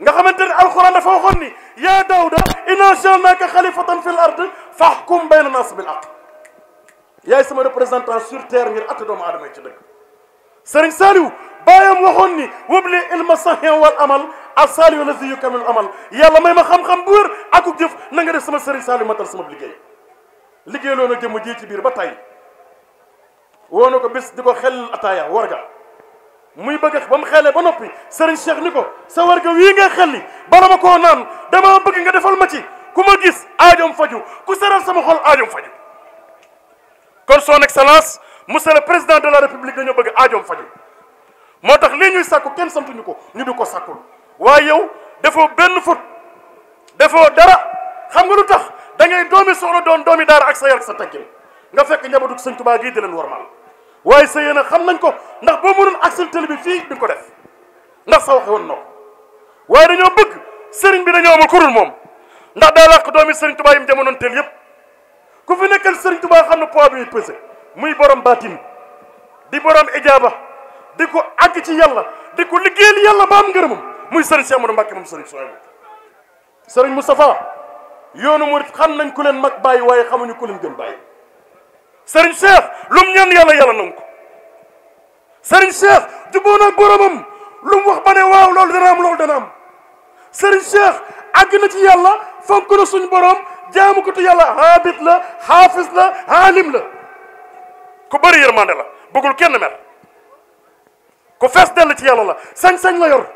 nga xamante ne alxuraan dafa waxoon ni yaa Daawuda innaa ja'alnaaka xalifatan fil ard fahkum bayna naas bil haqq yaay sama représentant sur terre ngir atte doomu aadama yi ci dëgg. Serigne Saliou baayam waxoon ni wabli ilma sahih wal amal as-salihu lazi yukammilu amal yàlla may ma xam-xam bu wér akuk jëf na nga def sama Serigne Saliou matal sama liggéey. liggéey loo na jëmm ji ci biir ba tey woo na ko bis di ko xel ataaya warga muy bëgg ba mu xelee ba noppi Serigne Cheikh ni ko sa warga wii ngay xelli bala ma koo naan dama bëgg nga defal ma ci ku ma gis aajoom faju ku seral sama xol aajoom faju. kon son excellence monsieur le président de la république dañoo bëgg aajoom faju moo tax lii ñuy sàkku kenn santuñu ko ñu di ko sàkkul waaye yow defoo benn fut defoo dara xam nga lu tax da ngay doomi soxla doon doomi daara ak sa yar ak sa teggin nga fekk njabootu Sëñ Tuubaa gii di leen warmal waaye sa yéen a xam nañ ko ndax boo mënoon accès télé bi fii di ko def ndax sa waxe woon na ko waaye dañoo bëgg sëriñ bi dañoo amul kurul moom ndax daa làq doomi Sëriñ Tuubaa yi mu jamonoon teel yëpp ku fi nekkal Sëriñ Tuubaa xam ne poids bi muy pesé muy borom baatin di borom ijaaba di ko àgg ci yàlla di ko liggéeyal yàlla ba am ngërëmam muy Sëriñ Cheikh Amadou Mbacké moom Sëriñ Souhaïbou. Sëriñ Moustapha yoonu murit xam nañ ku leen mag bàyyi waaye xamuñu ku leen gën bàyyi. Sëriñ Cheikh lu mu ñaan yàlla yàlla nangu ko Sëriñ Cheikh jubboon ak boromam lu mu wax ba ne waaw loolu dana am loolu dana am Sëriñ Cheikh àgg na ci yàlla fonk na suñu borom jaamu ko tu yàlla habit la xaafis la aalim la ku bëri yërmande la bëggul kenn mer ku fees dell ci yàlla la sañ-sañ la yor.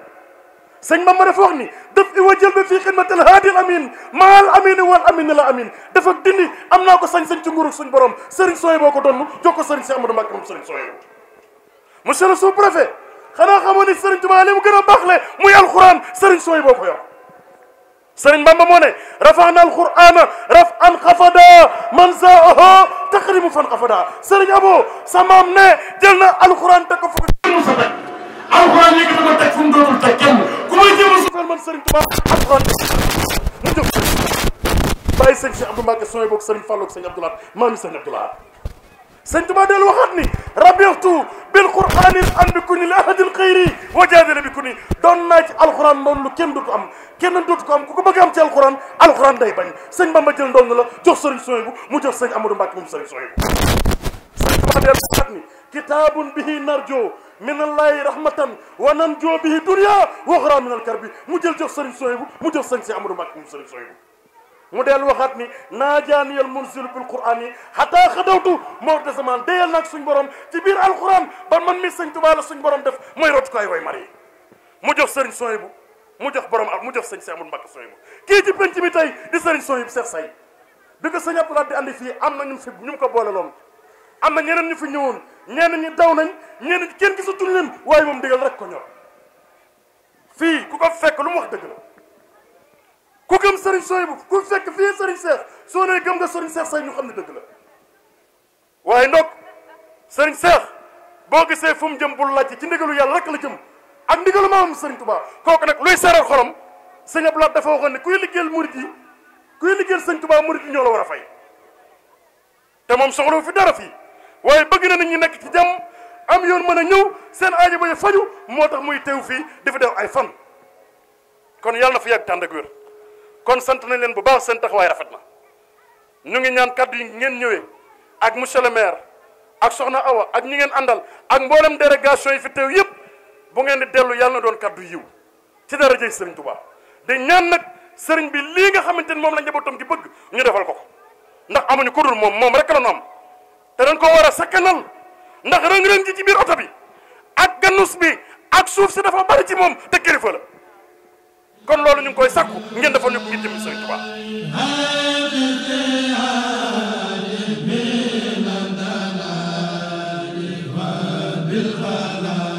sëñ Bamba dafa wax ni daf i wa jël ba fii xidmatal haadil amin maal amin wal amin la amin dafa dindi am naa ko sañ-sañ ci nguuru suñ borom Serigne Souhaïbou boo ko doon jox ko Serigne Cheikh Amadou Mbacké moom Serigne Souhaïbou. monsieur le sous-préfet xanaa xamoon ni Serigne Touba li mu gën a baaxle muy alquran Serigne Souhaïbou boo ko yor. Serigne Bamba moo ne rafaana alqurana rafan xafada man zaaho taqrimu fan xafada Serigne Abo sa maam ne jël na alquran teg ko fa alxuraan yi ko teg fu mu dootul teg kenn ku may jéem a suufeel man Serigne Touba alxuraan mu jóg bàyyi sëñ Cheikh Abdou Mbacké Souhaïbou ak Serigne Fallou ak sëñ Abdoulaye maami sëñ Abdoulaye. sëñ Touba dellu waxaat ni rabiatu bil qur'anil an bi kuni li ahadil xayri wa jaadila bi kuni doon naa ci alxuraan doon lu kenn dootu am kenn dootu ko am ku ko bëgg am ci alxuraan day bañ sëñ Bamba jël ndoon la jox Serigne Souhaïbou mu jox sëñ Amadou Mbacké moom Serigne Souhaïbou. sëñ Touba dellu waxaat ni kitaabun bihi narjo minallahi rahmatan wa nanjo bihi dunya wa ukhra min alkarbi mu jël jox Serigne Souhaïbou mu jox sëñ si Amadou Mbacké moom Serigne Souhaïbou. mu dellu waxaat ni naajaaniyal munzilu bil qur'an yi xataa xadawtu moo de zaman déyal naag suñ borom ci biir alquran ba man mi sëñ Tuubaa la suñ borom def mooy rotukaay way mari mu jox Serigne Souhaïbou mu jox borom mu jox sëñ si Amadou Mbacké Souhaïbou kii ci penc mi tey di Serigne Souhaïbou Cheikh Say bi ko sëñ Abdoulaye di andi fii am na ñu ko boole loon am na ñeneen ñu fi ñëwoon ñeneen ñi daw nañ ñeneen ñi kenn gisatul leen waaye moom digal rek ko ñor fii ku ko fekk lu mu wax dëgg la ku gëm Serigne Souhaïbou ku fekk fii Serigne Cheikh soo nee gëm nga Serigne Cheikh Say ñu xam ne dëgg la waaye ndok Serigne Cheikh boo gisee fu mu jëm bul laaj ci ndigalu yàlla rek la jëm ak ndigalu maamam Serigne Touba kooku nag luy seeral xolam sëñ Abdoulaye dafa waxoon ne kuy liggéeyal murit yi kuy liggéeyal Serigne Touba murit yi ñoo la war a fay te moom soxlawu fi dara fii waaye bëgg na nit ñi nekk ci jàmm am yoon mën a ñëw seen aajo ba faju moo tax muy teew fii di fi def ay fan kon yàlla na fi yàgg tànd ak wér kon sant nañ leen bu baax seen taxawaay rafet na ñu ngi ñaan kaddu yi ngeen ñëwee ak monsieur le maire ak soxna Awa ak ñi ngeen àndal ak mboolem délégation yi fi teew yëpp bu ngeen di dellu yàlla na doon kaddu yiw ci darajay Serigne Touba di ñaan nag Serigne bi lii nga xamante ni moom la njabootam gi bëgg ñu defal ko ndax amuñu ku dul moom rek la ñu am te dañ ko war a sakkanal ndax rëng-rëng ji ci biir oto bi ak ganus bi ak suuf si dafa bari ci moom te kilifa la kon loolu ñu ngi koy sakku ngeen defal ñu ko ngir jëm Serigne Touba بالخلا